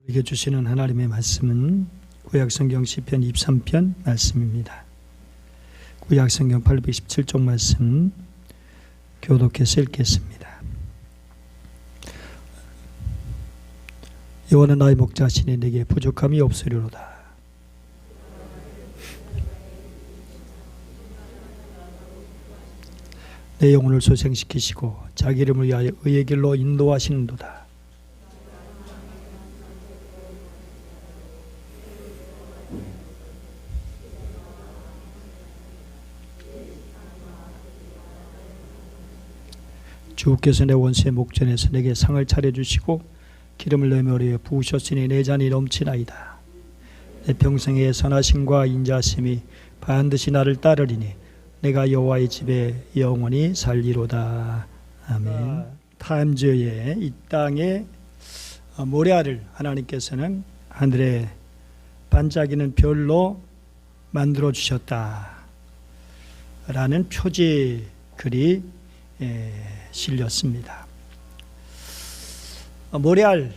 우리에게 주시는 하나님의 말씀은 구약성경 시편 23편 말씀입니다. 구약성경 817쪽 말씀 교독해서 읽겠습니다. 여호와는 나의 목자시니 내게 부족함이 없으리로다. 내 영혼을 소생시키시고 자기 이름을 위하여 의의 길로 인도하시는도다. 주께서 내 원수의 목전에서 내게 상을 차려주시고 기름을 내 머리에 부으셨으니 내 잔이 넘치나이다. 내 평생의 선하심과 인자심이 반드시 나를 따르리니 내가 여호와의 집에 영원히 살리로다. 아멘. 타임즈의 이 땅에 모래알을 하나님께서는 하늘에 반짝이는 별로 만들어 주셨다 라는 표지 글이 실렸습니다. 모래알,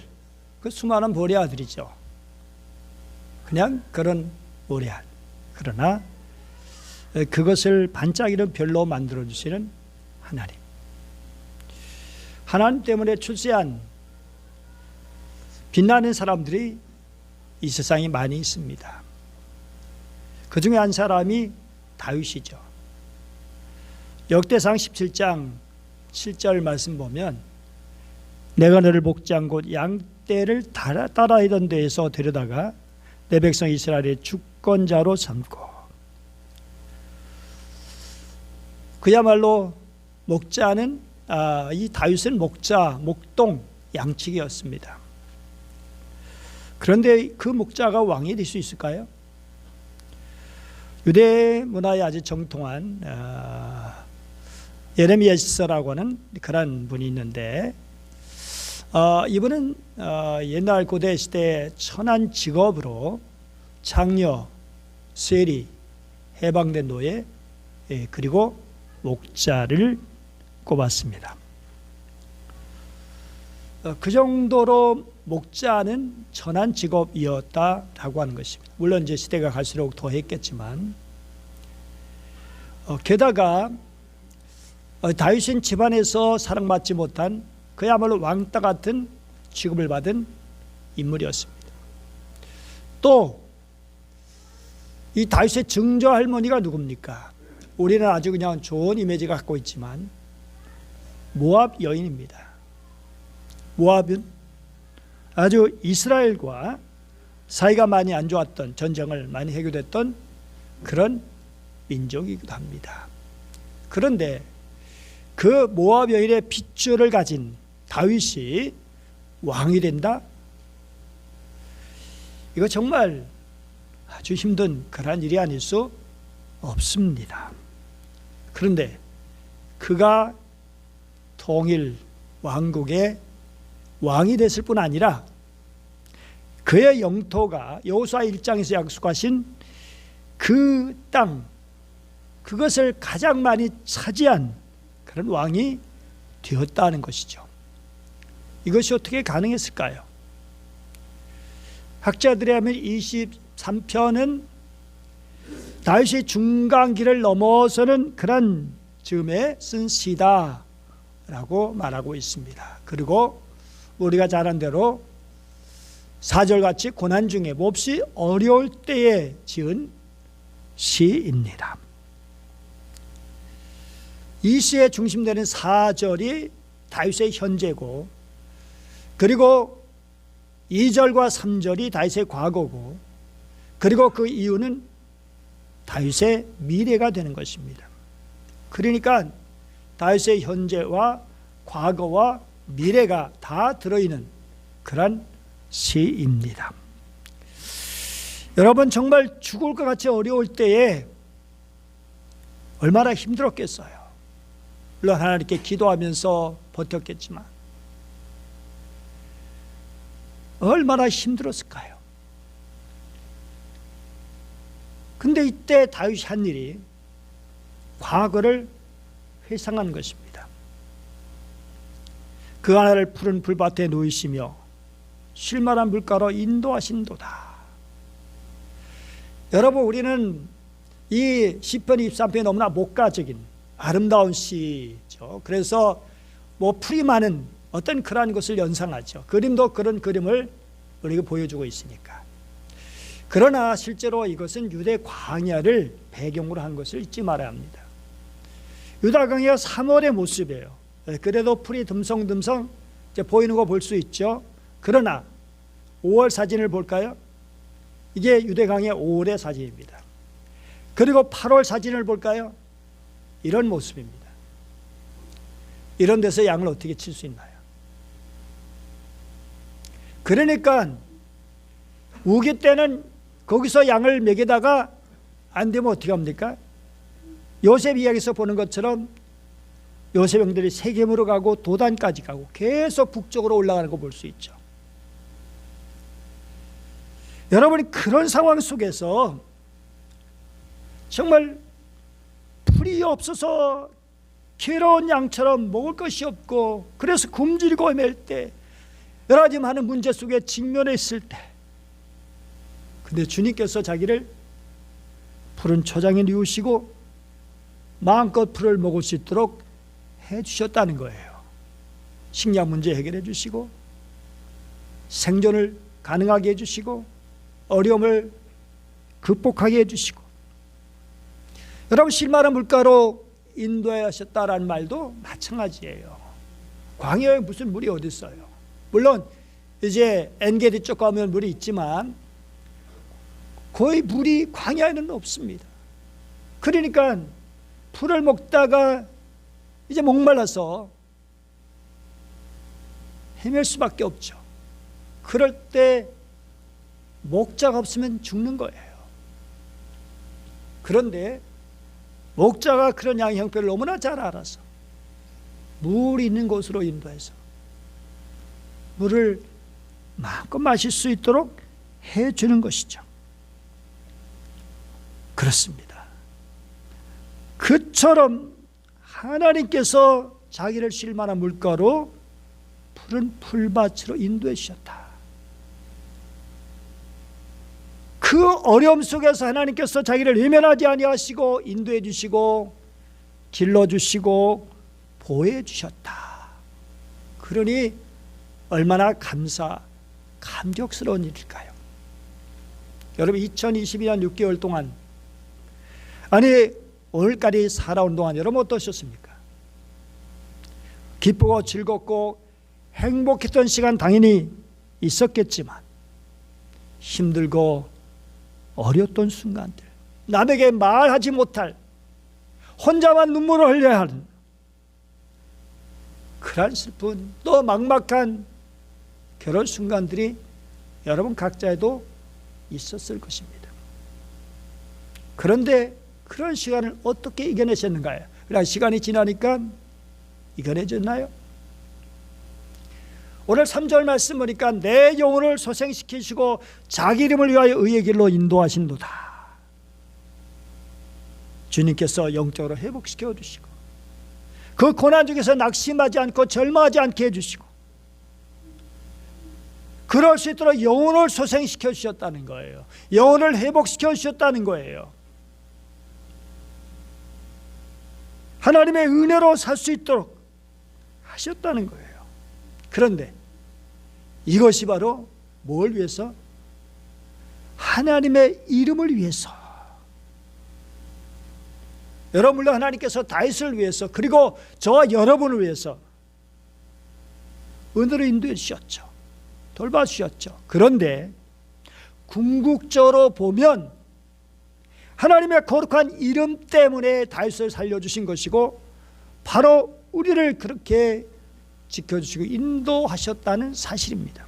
그 수많은 모래알들이죠. 그냥 그런 모래알. 그러나 그것을 반짝이는 별로 만들어 주시는 하나님. 하나님 때문에 출세한 빛나는 사람들이 이 세상에 많이 있습니다. 그 중에 한 사람이 다윗이죠. 역대상 17장 7절 말씀 보면 내가 너를 목장 곧 양떼를 따라이던 데에서 데려다가 내 백성 이스라엘의 주권자로 삼고, 그야말로 목자는 이 다윗은 목자, 목동, 양치기였습니다. 그런데 그 목자가 왕이 될 수 있을까요? 유대 문화에 아주 정통한 예레미야서라고 하는 그런 분이 있는데, 이분은 옛날 고대 시대 천한 직업으로 장녀, 세리, 해방된 노예, 그리고 목자를 꼽았습니다. 그 정도로 목자는 천한 직업이었다라고 하는 것입니다. 물론 이제 시대가 갈수록 더 했겠지만, 게다가 다윗은 집안에서 사랑받지 못한 그야말로 왕따 같은 취급을 받은 인물이었습니다. 또 이 다윗의 증조 할머니가 누굽니까? 우리는 아주 그냥 좋은 이미지가 갖고 있지만 모압 여인입니다. 모압은 아주 이스라엘과 사이가 많이 안 좋았던, 전쟁을 많이 해결했던 그런 민족이기도 합니다. 그런데 그 모압 여인의 핏줄을 가진 다윗이 왕이 된다? 이거 정말 아주 힘든 그런 일이 아닐 수 없습니다. 그런데 그가 통일 왕국의 왕이 됐을 뿐 아니라 그의 영토가 여호수아 1장에서 약속하신 그 땅, 그것을 가장 많이 차지한 그런 왕이 되었다는 것이죠. 이것이 어떻게 가능했을까요? 학자들에 하면 23편은 다윗의 중간기를 넘어서는 그런 즈음에 쓴 시다라고 말하고 있습니다. 그리고 우리가 잘 아는 대로 4절같이 고난 중에 몹시 어려울 때에 지은 시입니다. 이 시의 중심되는 4절이 다윗의 현재고, 그리고 2절과 3절이 다윗의 과거고, 그리고 그 이유는 다윗의 미래가 되는 것입니다. 그러니까 다윗의 현재와 과거와 미래가 다 들어있는 그런 시입니다. 여러분, 정말 죽을 것 같이 어려울 때에 얼마나 힘들었겠어요. 물론 하나님께 기도하면서 버텼겠지만 얼마나 힘들었을까요? 근데 이때 다윗이 한 일이 과거를 회상한 것입니다. 그 하나를 푸른 불밭에 누이시며 쉴만한 물가로 인도하신도다. 여러분, 우리는 이 시편 23편이 너무나 목가적인 아름다운 시죠. 그래서 풀이 많은 어떤 그러한 것을 연상하죠. 그림도 그런 그림을 우리에게 보여주고 있으니까. 그러나 실제로 이것은 유대 광야를 배경으로 한 것을 잊지 말아야 합니다. 유다 광야 3월의 모습이에요. 그래도 풀이 듬성듬성 이제 보이는 거 볼 수 있죠. 그러나 5월 사진을 볼까요? 이게 유대 광야 5월의 사진입니다. 그리고 8월 사진을 볼까요? 이런 모습입니다. 이런 데서 양을 어떻게 칠 수 있나요? 그러니까 우기 때는 거기서 양을 먹이다가 안 되면 어떻게 합니까? 요셉 이야기에서 보는 것처럼 요셉 형들이 세겜으로 가고 도단까지 가고 계속 북쪽으로 올라가는 거 볼 수 있죠. 여러분이 그런 상황 속에서 정말 풀이 없어서 괴로운 양처럼 먹을 것이 없고 그래서 굶주리고 맬 때 여러 가지 많은 문제 속에 직면해 있을 때 근데 주님께서 자기를 푸른 초장에 누우시고 마음껏 풀을 먹을 수 있도록 해주셨다는 거예요. 식량 문제 해결해 주시고 생존을 가능하게 해주시고 어려움을 극복하게 해주시고 여러분 쉴만한 물가로 인도하셨다라는 말도 마찬가지예요. 광야에 무슨 물이 어디 있어요? 물론 이제 엔게디 쪽 가면 물이 있지만 거의 물이 광야에는 없습니다. 그러니까 풀을 먹다가 이제 목말라서 헤맬 수밖에 없죠. 그럴 때 목자가 없으면 죽는 거예요. 그런데 목자가 그런 양의 형편을 너무나 잘 알아서 물 있는 곳으로 인도해서 물을 마음껏 마실 수 있도록 해주는 것이죠. 그렇습니다. 그처럼 하나님께서 자기를 쉴 만한 물가로 푸른 풀밭으로 인도해 주셨다. 그 어려움 속에서 하나님께서 자기를 외면하지 아니하시고 인도해 주시고 길러 주시고 보호해 주셨다. 그러니 얼마나 감격스러운 일일까요? 여러분 2022년 6개월 동안 아니 오늘까지 살아온 동안 여러분 어떠셨습니까? 기쁘고 즐겁고 행복했던 시간 당연히 있었겠지만 힘들고 어려웠던 순간들, 남에게 말하지 못할 혼자만 눈물을 흘려야 하는 그런 슬픈 또 막막한 그런 순간들이 여러분 각자에도 있었을 것입니다. 그런데 그런 시간을 어떻게 이겨내셨는가요? 그러나 시간이 지나니까 이겨내졌나요? 오늘 3절 말씀 보니까 내 영혼을 소생시키시고 자기 이름을 위하여 의의 길로 인도하신도다. 주님께서 영적으로 회복시켜 주시고 그 고난 중에서 낙심하지 않고 절망하지 않게 해주시고 그럴 수 있도록 영혼을 소생시켜 주셨다는 거예요. 영혼을 회복시켜 주셨다는 거예요. 하나님의 은혜로 살 수 있도록 하셨다는 거예요. 그런데 이것이 바로 뭘 위해서? 하나님의 이름을 위해서. 여러분 물론 하나님께서 다윗을 위해서 그리고 저와 여러분을 위해서 은혜로 인도해 주셨죠. 돌봐주셨죠. 그런데 궁극적으로 보면 하나님의 거룩한 이름 때문에 다윗을 살려주신 것이고 바로 우리를 그렇게 지켜주시고 인도하셨다는 사실입니다.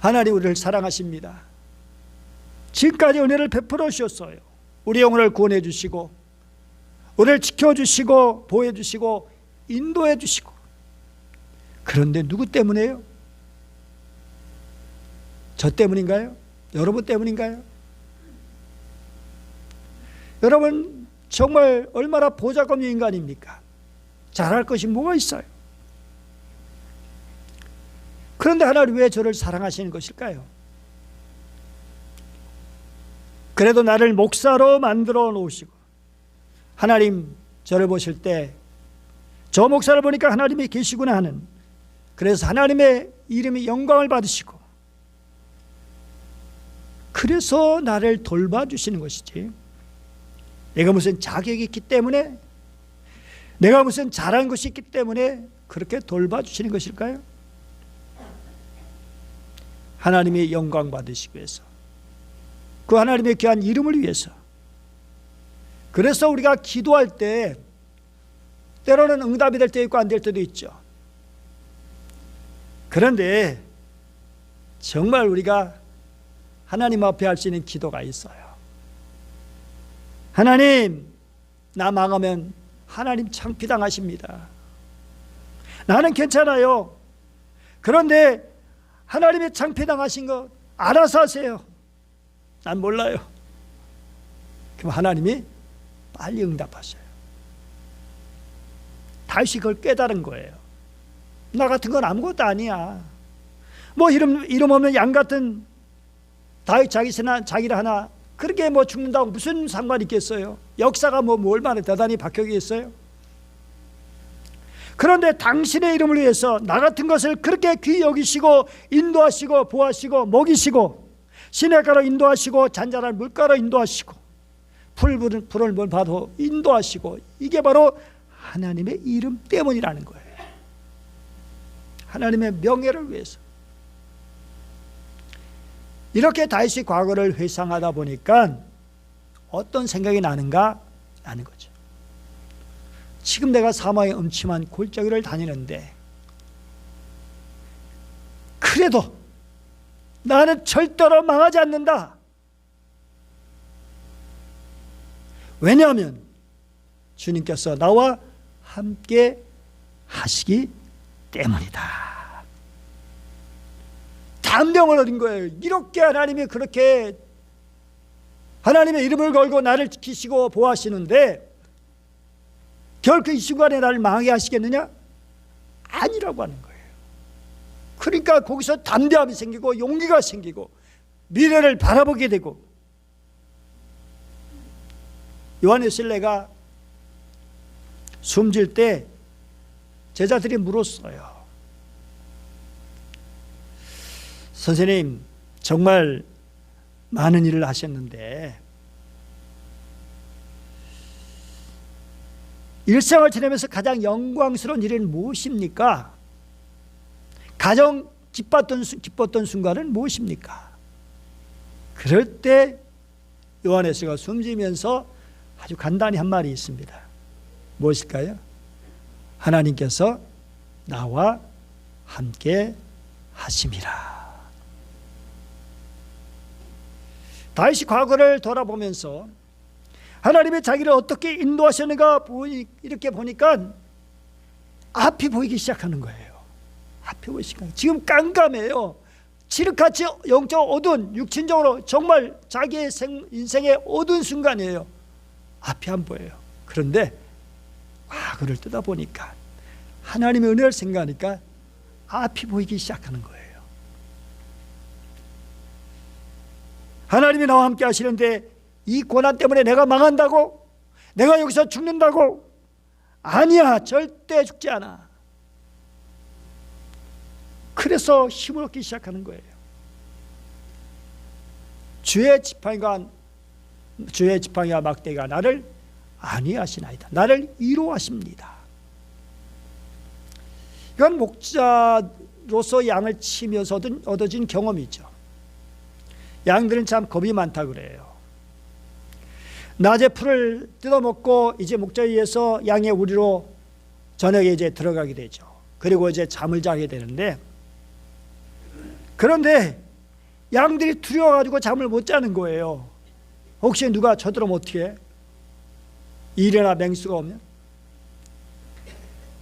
하나님 우리를 사랑하십니다. 지금까지 은혜를 베풀어 주셨어요. 우리 영혼을 구원해 주시고 우리를 지켜주시고 보호해 주시고 인도해 주시고 그런데 누구 때문에요? 저 때문인가요? 여러분 때문인가요? 여러분 정말 얼마나 보잘것없는 인간입니까? 잘할 것이 뭐가 있어요? 그런데 하나님 왜 저를 사랑하시는 것일까요? 그래도 나를 목사로 만들어 놓으시고, 하나님 저를 보실 때 저 목사를 보니까 하나님이 계시구나 하는, 그래서 하나님의 이름이 영광을 받으시고, 그래서 나를 돌봐주시는 것이지, 내가 무슨 자격이 있기 때문에, 내가 무슨 잘한 것이 있기 때문에 그렇게 돌봐주시는 것일까요? 하나님의 영광 받으시기 위해서, 그 하나님의 귀한 이름을 위해서. 그래서 우리가 기도할 때 때로는 응답이 될 때도 있고 안 될 때도 있죠. 그런데 정말 우리가 하나님 앞에 할 수 있는 기도가 있어요. 하나님, 나 망하면 하나님 창피당하십니다. 나는 괜찮아요. 그런데 하나님의 창피당하신 거 알아서 하세요. 난 몰라요. 그럼 하나님이 빨리 응답하셔요. 다시 그걸 깨달은 거예요. 나 같은 건 아무것도 아니야. 뭐 이름 없는 양 같은 다윗 자기를 하나 그렇게 뭐 죽는다고 무슨 상관이 있겠어요? 역사가 뭐 얼마나 대단히 바뀌겠어요? 그런데 당신의 이름을 위해서 나 같은 것을 그렇게 귀히 여기시고 인도하시고 보호하시고 먹이시고 시냇가로 인도하시고 잔잔한 물가로 인도하시고 푸른 바다 인도하시고, 이게 바로 하나님의 이름 때문이라는 거예요. 하나님의 명예를 위해서. 이렇게 다윗이 과거를 회상하다 보니까 어떤 생각이 나는가 하는 거죠. 지금 내가 사망의 음침한 골짜기를 다니는데 그래도 나는 절대로 망하지 않는다. 왜냐하면 주님께서 나와 함께 하시기 때문이다. 담대함을 얻은 거예요. 이렇게 하나님이 그렇게 하나님의 이름을 걸고 나를 지키시고 보호하시는데 결코 이 순간에 나를 망하게 하시겠느냐? 아니라고 하는 거예요. 그러니까 거기서 담대함이 생기고 용기가 생기고 미래를 바라보게 되고, 요한의 실내가 숨질 때 제자들이 물었어요. 선생님, 정말 많은 일을 하셨는데 일상을 지내면서 가장 영광스러운 일은 무엇입니까? 가장 기뻤던 순간은 무엇입니까? 그럴 때 요한에서가 숨지면서 아주 간단히 한 말이 있습니다. 무엇일까요? 하나님께서 나와 함께 하심이라. 다윗이 과거를 돌아보면서 하나님의 자기를 어떻게 인도하셨는가 이렇게 보니까 앞이 보이기 시작하는 거예요. 앞이 보이기 시작하는, 지금 깜깜해요. 칠흑같이 영적 어두운, 육신적으로 정말 자기의 인생의 어두운 순간이에요. 앞이 안 보여요. 그런데 과거를 뜯어보니까 하나님의 은혜를 생각하니까 앞이 보이기 시작하는 거예요. 하나님이 나와 함께 하시는데 이 고난 때문에 내가 망한다고? 내가 여기서 죽는다고? 아니야, 절대 죽지 않아. 그래서 힘을 얻기 시작하는 거예요. 주의 지팡이와 막대기가 나를 안위하시나이다. 나를 위로하십니다. 이건 목자로서 양을 치면서 얻어진 경험이죠. 양들은 참 겁이 많다 그래요. 낮에 풀을 뜯어먹고 이제 목자에 의해서 양의 우리로 저녁에 이제 들어가게 되죠. 그리고 이제 잠을 자게 되는데, 그런데 양들이 두려워가지고 잠을 못 자는 거예요. 혹시 누가 쳐들어오면 어떻게 해? 일이나 맹수가 오면?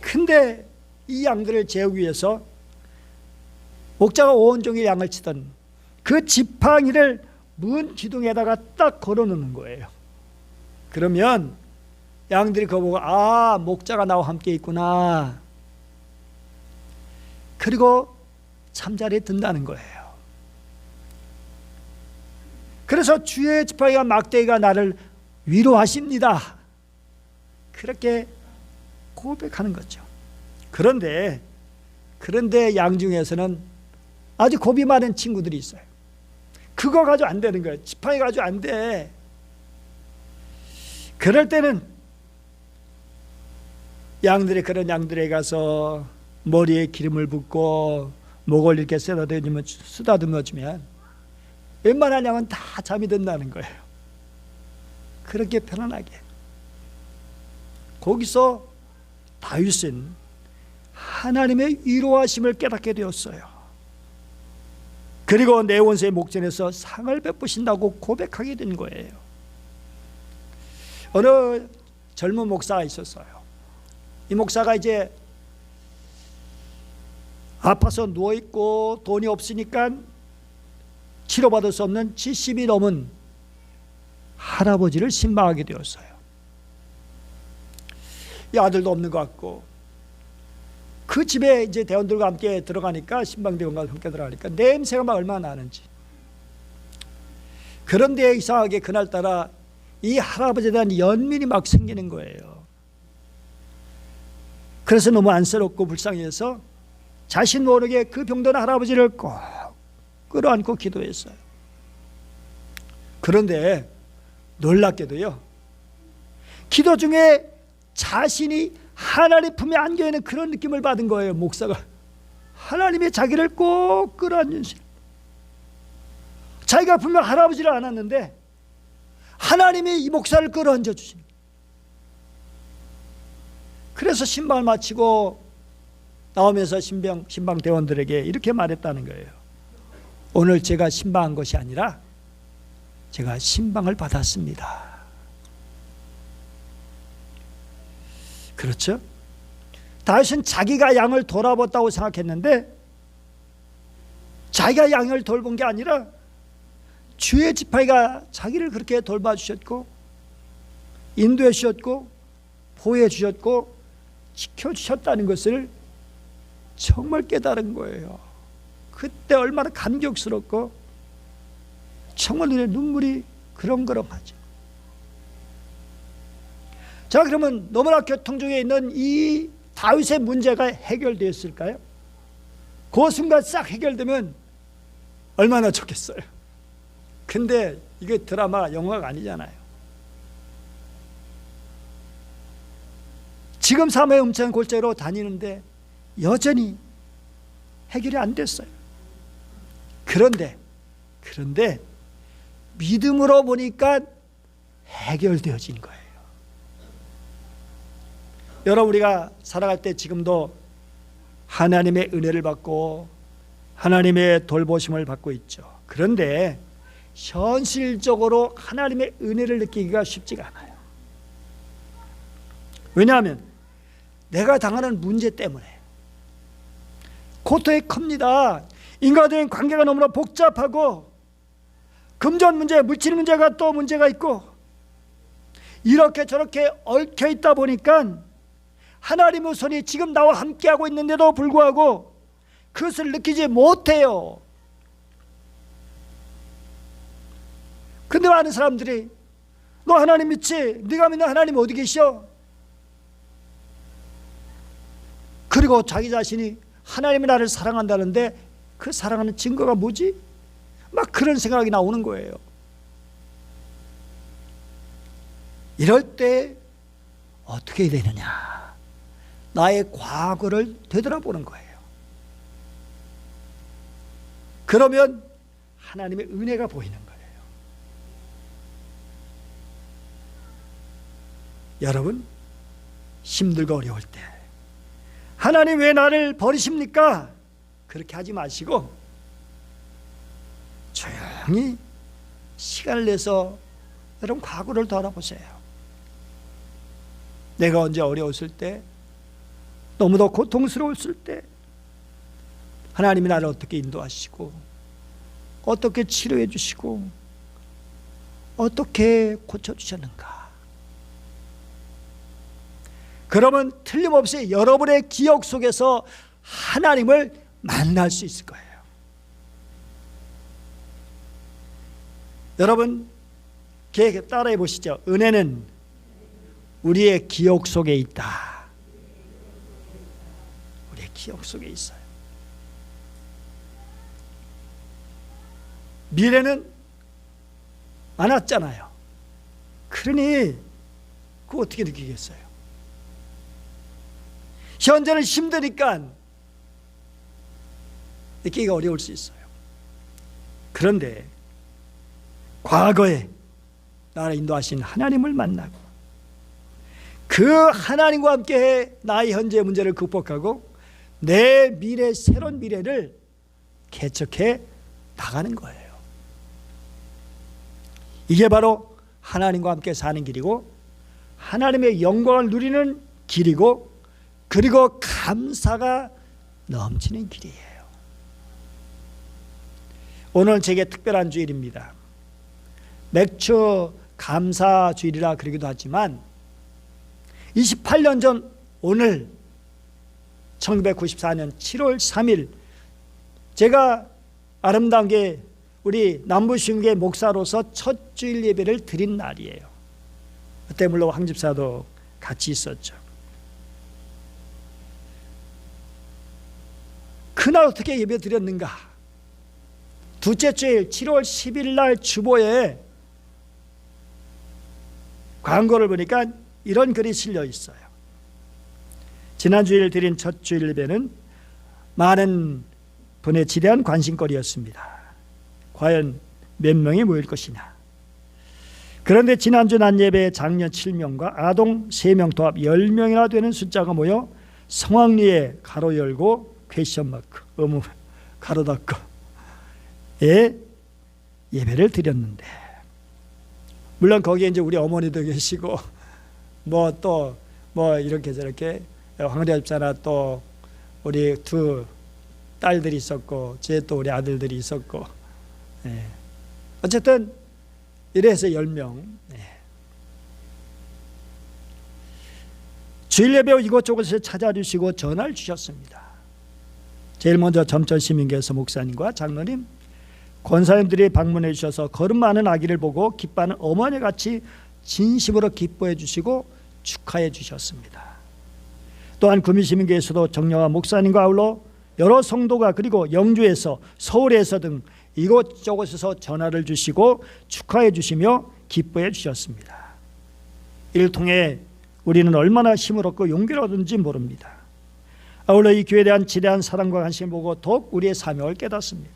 근데 이 양들을 재우기 위해서 목자가 온종일 양을 치던 그 지팡이를 문 기둥에다가 딱 걸어놓는 거예요. 그러면 양들이 그거 보고, 아, 목자가 나와 함께 있구나. 그리고 잠자리에 든다는 거예요. 그래서 주의 지팡이가 막대기가 나를 위로하십니다. 그렇게 고백하는 거죠. 그런데 양 중에서는 아주 겁이 많은 친구들이 있어요. 그거 가지고 안 되는 거예요. 지팡이 가지고 안 돼. 그럴 때는 그런 양들에 가서 머리에 기름을 붓고 목을 이렇게 쓰다듬어 주면 웬만한 양은 다 잠이 든다는 거예요. 그렇게 편안하게. 거기서 다윗은 하나님의 위로하심을 깨닫게 되었어요. 그리고 내 원수의 목전에서 상을 베푸신다고 고백하게 된 거예요. 어느 젊은 목사가 있었어요. 이 목사가 이제 아파서 누워있고 돈이 없으니까 치료받을 수 없는 70이 넘은 할아버지를 신방하게 되었어요. 이 아들도 없는 것 같고, 그 집에 이제 대원들과 함께 들어가니까, 신방대원과 함께 들어가니까 냄새가 막 얼마나 나는지. 그런데 이상하게 그날따라 이 할아버지에 대한 연민이 막 생기는 거예요. 그래서 너무 안쓰럽고 불쌍해서 자신 모르게 그 병든 할아버지를 꼭 끌어안고 기도했어요. 그런데 놀랍게도요, 기도 중에 자신이 하나님 품에 안겨있는 그런 느낌을 받은 거예요. 목사가 하나님이 자기를 꼭 끌어안으시는, 자기가 분명 할아버지를 안았는데 하나님이 이 목사를 끌어안아 주시는. 그래서 신방을 마치고 나오면서 신방 대원들에게 이렇게 말했다는 거예요. 오늘 제가 신방한 것이 아니라 제가 신방을 받았습니다. 그렇죠? 다윗은 자기가 양을 돌아봤다고 생각했는데 자기가 양을 돌본 게 아니라 주의 지팡이가 자기를 그렇게 돌봐주셨고 인도해 주셨고 보호해 주셨고 지켜주셨다는 것을 정말 깨달은 거예요. 그때 얼마나 감격스럽고 정말 눈에 눈물이 그렁그렁하죠. 자, 그러면 너무나 교통중에 있는 이 다윗의 문제가 해결되었을까요? 그 순간 싹 해결되면 얼마나 좋겠어요. 근데 이게 드라마, 영화가 아니잖아요. 지금 삶의 음천골짜기로 다니는데 여전히 해결이 안 됐어요. 그런데 믿음으로 보니까 해결되어진 거예요. 여러분, 우리가 살아갈 때 지금도 하나님의 은혜를 받고 하나님의 돌보심을 받고 있죠. 그런데 현실적으로 하나님의 은혜를 느끼기가 쉽지가 않아요. 왜냐하면 내가 당하는 문제 때문에 고통이 큽니다. 인간과의 관계가 너무나 복잡하고 금전 문제, 물질 문제가 또 문제가 있고 이렇게 저렇게 얽혀 있다 보니까 하나님의 손이 지금 나와 함께하고 있는데도 불구하고 그것을 느끼지 못해요. 근데 많은 사람들이 너 하나님 믿지? 네가 믿는 하나님 어디 계셔? 그리고 자기 자신이 하나님이 나를 사랑한다는데 그 사랑하는 증거가 뭐지? 막 그런 생각이 나오는 거예요. 이럴 때 어떻게 되느냐? 나의 과거를 되돌아보는 거예요. 그러면 하나님의 은혜가 보이는 거예요. 여러분, 힘들고 어려울 때 하나님 왜 나를 버리십니까? 그렇게 하지 마시고 조용히 시간을 내서 여러분 과거를 돌아보세요. 내가 언제 어려웠을 때, 너무도 고통스러웠을 때 하나님이 나를 어떻게 인도하시고 어떻게 치료해 주시고 어떻게 고쳐주셨는가. 그러면 틀림없이 여러분의 기억 속에서 하나님을 만날 수 있을 거예요. 여러분 따라해 보시죠. 은혜는 우리의 기억 속에 있다. 우리의 기억 속에 있어요. 미래는 안 왔잖아요. 그러니 그거 어떻게 느끼겠어요? 현재는 힘드니까 느끼기가 어려울 수 있어요. 그런데 과거에 나를 인도하신 하나님을 만나고 그 하나님과 함께 나의 현재 문제를 극복하고 내 미래, 새로운 미래를 개척해 나가는 거예요. 이게 바로 하나님과 함께 사는 길이고 하나님의 영광을 누리는 길이고 그리고 감사가 넘치는 길이에요. 오늘 제게 특별한 주일입니다. 맥주 감사 주일이라 그러기도 하지만 28년 전 오늘 1994년 7월 3일 제가 아름다운 게 우리 남부신교회 목사로서 첫 주일 예배를 드린 날이에요. 그때 물론 황 집사도 같이 있었죠. 그날 어떻게 예배 드렸는가? 둘째 주일 7월 10일 날 주보에 광고를 보니까 이런 글이 실려 있어요. 지난 주일 드린 첫 주일 예배는 많은 분의 지대한 관심거리였습니다. 과연 몇 명이 모일 것이냐. 그런데 지난주 낮 예배에 장년 7명과 아동 3명 도합 10명이나 되는 숫자가 모여 성황리에 가로 열고 퀘스천 마크 의무 가로 닫고 예배를 드렸는데 물론 거기에 이제 우리 어머니도 계시고 뭐 이렇게 저렇게 황대 집사나 또 우리 두 딸들이 있었고 제 또 우리 아들들이 있었고 어쨌든 이래서 10명. 주일 예배 이곳저곳에서 찾아주시고 전화를 주셨습니다. 제일 먼저 점천시민교회에서 목사님과 장로님, 권사님들이 방문해 주셔서 걸음 많은 아기를 보고 기뻐하는 어머니같이 진심으로 기뻐해 주시고 축하해 주셨습니다. 또한 구미시민교회에서도 정영화 목사님과 아울러 여러 성도가 그리고 영주에서 서울에서 등 이곳저곳에서 전화를 주시고 축하해 주시며 기뻐해 주셨습니다. 이를 통해 우리는 얼마나 힘을 얻고 용기를 얻은지 모릅니다. 아울러 이 교회에 대한 지대한 사랑과 관심을 보고 더욱 우리의 사명을 깨닫습니다.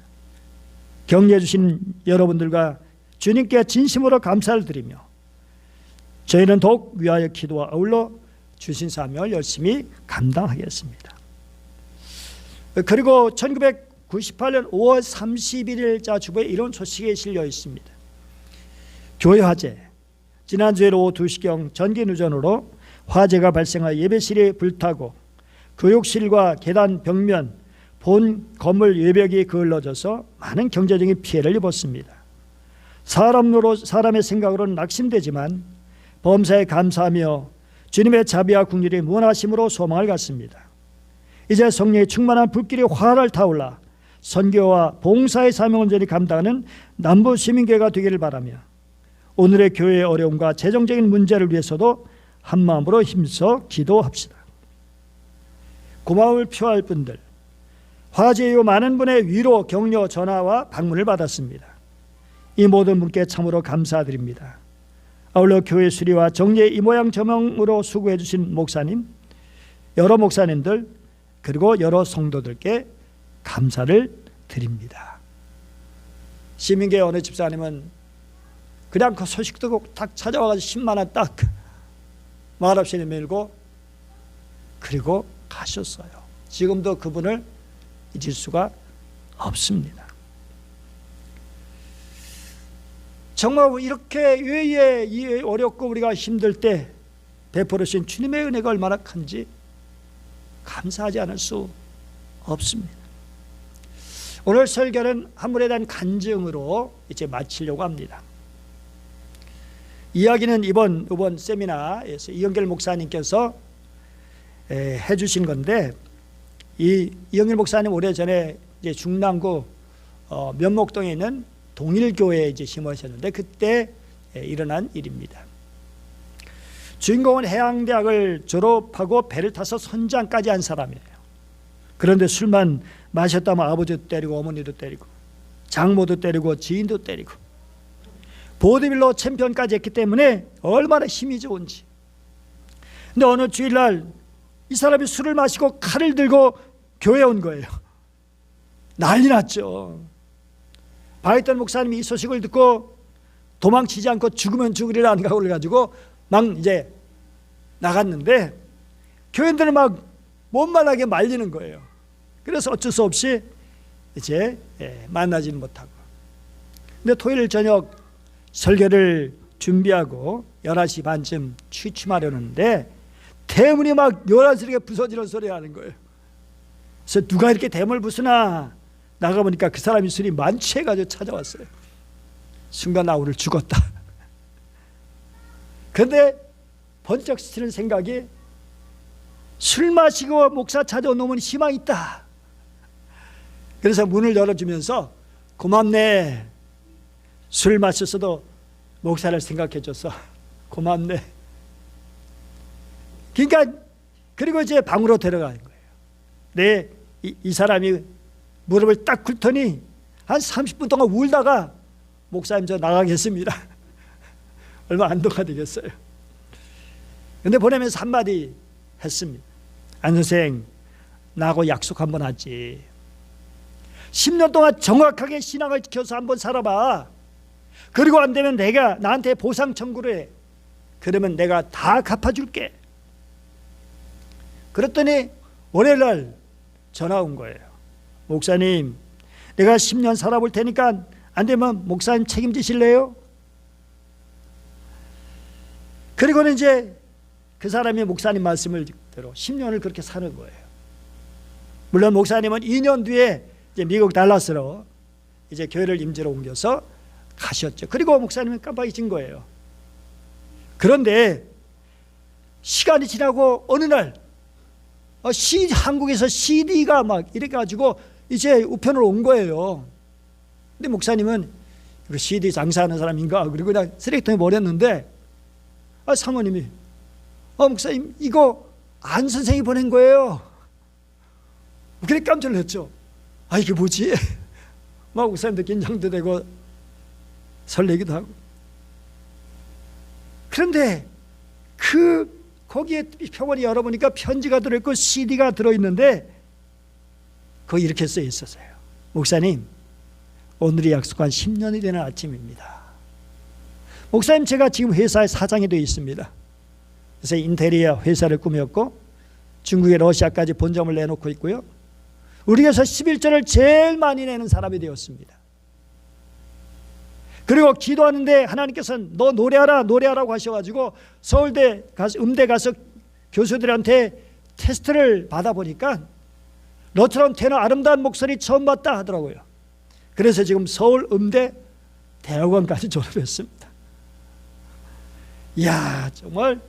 격려해 주신 여러분들과 주님께 진심으로 감사를 드리며 저희는 더욱 위하여 기도와 아울러 주신 사명을 열심히 감당하겠습니다. 그리고 1998년 5월 31일자 주보에 이런 소식이 실려 있습니다. 교회 화재, 지난주에 오후 2시경 전기 누전으로 화재가 발생하여 예배실이 불타고 교육실과 계단 벽면, 본 건물 외벽이 그을러져서 많은 경제적인 피해를 입었습니다. 사람의 생각으로는 낙심되지만 범사에 감사하며 주님의 자비와 긍휼이 무한하심으로 소망을 갖습니다. 이제 성령의 충만한 불길이 활활 타올라 선교와 봉사의 사명을 온전히 감당하는 남부시민교회가 되기를 바라며 오늘의 교회의 어려움과 재정적인 문제를 위해서도 한마음으로 힘써 기도합시다. 고마움을 표할 분들, 화재 이후 많은 분의 위로, 격려, 전화와 방문을 받았습니다. 이 모든 분께 참으로 감사드립니다. 아울러 교회 수리와 정리의 이 모양 저명으로 수고해 주신 목사님, 여러 목사님들 그리고 여러 성도들께 감사를 드립니다. 시민교회 어느 집사님은 그냥 그 소식 듣고 딱 찾아와가지고 10만 원 딱 말없이 내밀고 그리고 가셨어요. 지금도 그분을 잊을 수가 없습니다. 정말 이렇게 이 어렵고 우리가 힘들 때 베풀어 주신 주님의 은혜가 얼마나 큰지 감사하지 않을 수 없습니다. 오늘 설교는 한물에 대한 간증으로 이제 마치려고 합니다. 이야기는 이번 세미나에서 이영길 목사님께서 해주신 건데 이영길 목사님 오래전에 이제 중랑구 면목동에 있는 동일교회에 이제 심으셨는데 그때 일어난 일입니다. 주인공은 해양대학을 졸업하고 배를 타서 선장까지 한 사람이에요. 그런데 술만 마셨다면 아버지도 때리고 어머니도 때리고 장모도 때리고 지인도 때리고 보디빌더 챔피언까지 했기 때문에 얼마나 힘이 좋은지. 근데 어느 주일날 이 사람이 술을 마시고 칼을 들고 교회에 온 거예요. 난리 났죠. 바이턴 목사님이 이 소식을 듣고 도망치지 않고 죽으면 죽으리라는 각오를 가지고 막 이제 나갔는데 교인들은 막 못만하게 말리는 거예요. 그래서 어쩔 수 없이 이제 만나지는 못하고. 근데 토요일 저녁 설교를 준비하고 11시 반쯤 취침하려는데 대문이 막 요란스럽게 부서지는 소리가 나는 거예요. 그래서 누가 이렇게 대문을 부수나 나가보니까 그 사람이 술이 만취해가지고 찾아왔어요. 순간 나 오늘 죽었다. 그런데 번쩍 스치는 생각이 술 마시고 목사 찾아온 놈은 희망이 있다. 그래서 문을 열어주면서 고맙네. 술 마셨어도 목사를 생각해줘서 고맙네. 그러니까 그리고 이제 방으로 데려가는 거예요. 이 사람이 무릎을 딱 꿇더니 한 30분 동안 울다가 목사님 저 나가겠습니다. 얼마 안도가 되겠어요. 근데 보내면서 한마디 했습니다. 안 선생, 나하고 약속 한번 하지. 10년 동안 정확하게 신앙을 지켜서 한번 살아봐. 그리고 안 되면 내가 나한테 보상 청구를 해. 그러면 내가 다 갚아줄게. 그랬더니 월요일날 전화 온 거예요. 목사님, 내가 10년 살아볼 테니까 안 되면 목사님 책임지실래요? 그리고는 이제 그 사람이 목사님 말씀을 대로 10년을 그렇게 사는 거예요. 물론 목사님은 2년 뒤에 이제 미국 달라스로 이제 교회를 임재로 옮겨서 가셨죠. 그리고 목사님은 깜빡이신 거예요. 그런데 시간이 지나고 어느 날 한국에서 CD가 막 이렇게 가지고 이제 우편으로 온 거예요. 근데 목사님은 CD 장사하는 사람인가 그리고 그냥 쓰레기통에 버렸는데 사모님이 목사님 이거 안 선생이 보낸 거예요. 그래 깜짝 놀랐죠. 이게 뭐지? 막 목사님도 긴장도 되고 설레기도 하고. 그런데 거기에 표본이 열어보니까 편지가 들어있고 CD가 들어있는데 거기 이렇게 써 있었어요. 목사님, 오늘이 약속한 10년이 되는 아침입니다. 목사님, 제가 지금 회사의 사장이 되어 있습니다. 그래서 인테리어 회사를 꾸몄고 중국에 러시아까지 본점을 내놓고 있고요. 우리 교회에서 11조를 제일 많이 내는 사람이 되었습니다. 그리고 기도하는데 하나님께서는 너 노래하라고 하셔가지고 서울대 가서 음대 가서 교수들한테 테스트를 받아보니까 너처럼 테너 아름다운 목소리 처음 봤다 하더라고요. 그래서 지금 서울 음대 대학원까지 졸업했습니다. 이야, 정말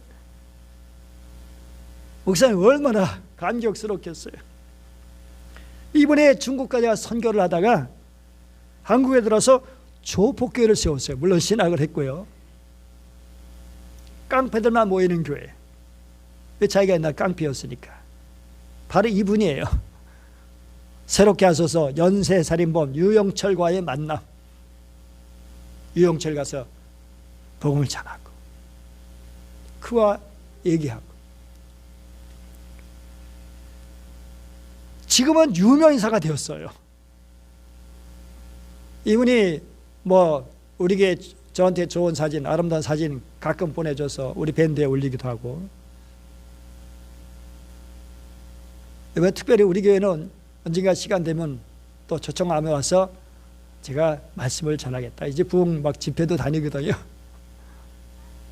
목사님 얼마나 감격스럽겠어요. 이번에 중국까지 가서 선교를 하다가 한국에 들어서 조폭교회를 세웠어요. 물론 신학을 했고요. 깡패들만 모이는 교회. 왜 자기가 옛날 깡패였으니까. 바로 이분이에요. 새롭게 하셔서 연쇄살인범 유영철과의 만남. 유영철 가서 복음을 전하고 그와 얘기하고. 지금은 유명인사가 되었어요. 이분이 우리에게 저한테 좋은 사진, 아름다운 사진 가끔 보내줘서 우리 밴드에 올리기도 하고. 왜 특별히 우리 교회는 언젠가 시간 되면 또 초청함에 와서 제가 말씀을 전하겠다. 이제 부흥 막 집회도 다니거든요.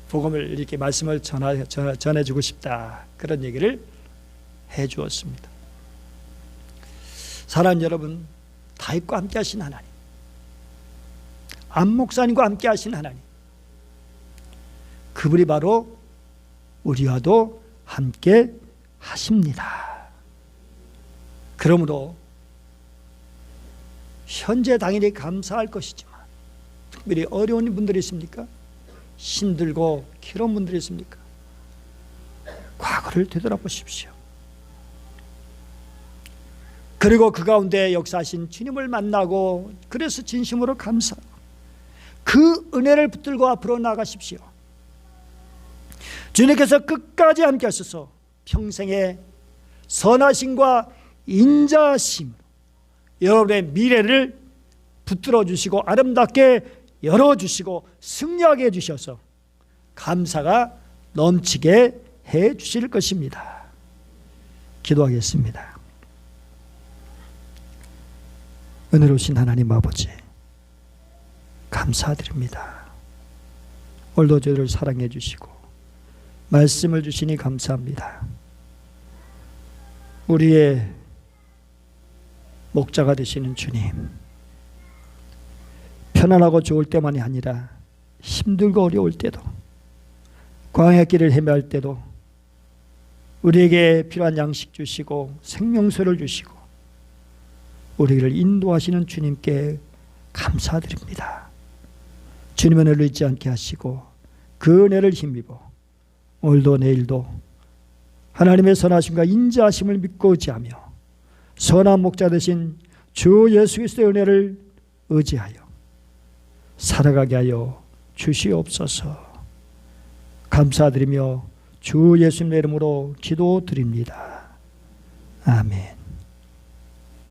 복음을 이렇게 말씀을 전해주고 싶다. 그런 얘기를 해주었습니다. 사랑하는 여러분, 다윗과 함께 하신 하나님, 안 목사님과 함께 하신 하나님, 그분이 바로 우리와도 함께 하십니다. 그러므로 현재 당연히 감사할 것이지만 특별히 어려운 분들이 있습니까? 힘들고 괴로운 분들이 있습니까? 과거를 되돌아보십시오. 그리고 그 가운데 역사하신 주님을 만나고 그래서 진심으로 감사하고 그 은혜를 붙들고 앞으로 나가십시오. 주님께서 끝까지 함께 하셔서 평생의 선하심과 인자하심 여러분의 미래를 붙들어 주시고 아름답게 열어주시고 승리하게 해주셔서 감사가 넘치게 해 주실 것입니다. 기도하겠습니다. 은혜로우신 하나님 아버지, 감사드립니다. 오늘도 저희를 사랑해 주시고 말씀을 주시니 감사합니다. 우리의 목자가 되시는 주님, 편안하고 좋을 때만이 아니라 힘들고 어려울 때도, 광야길을 헤매할 때도 우리에게 필요한 양식 주시고 생명수를 주시고 우리를 인도하시는 주님께 감사드립니다. 주님의 은혜를 잊지 않게 하시고 그 은혜를 힘입어 오늘도 내일도 하나님의 선하심과 인자하심을 믿고 의지하며 선한 목자 되신 주 예수 그리스도의 은혜를 의지하여 살아가게 하여 주시옵소서. 감사드리며 주 예수님의 이름으로 기도드립니다. 아멘.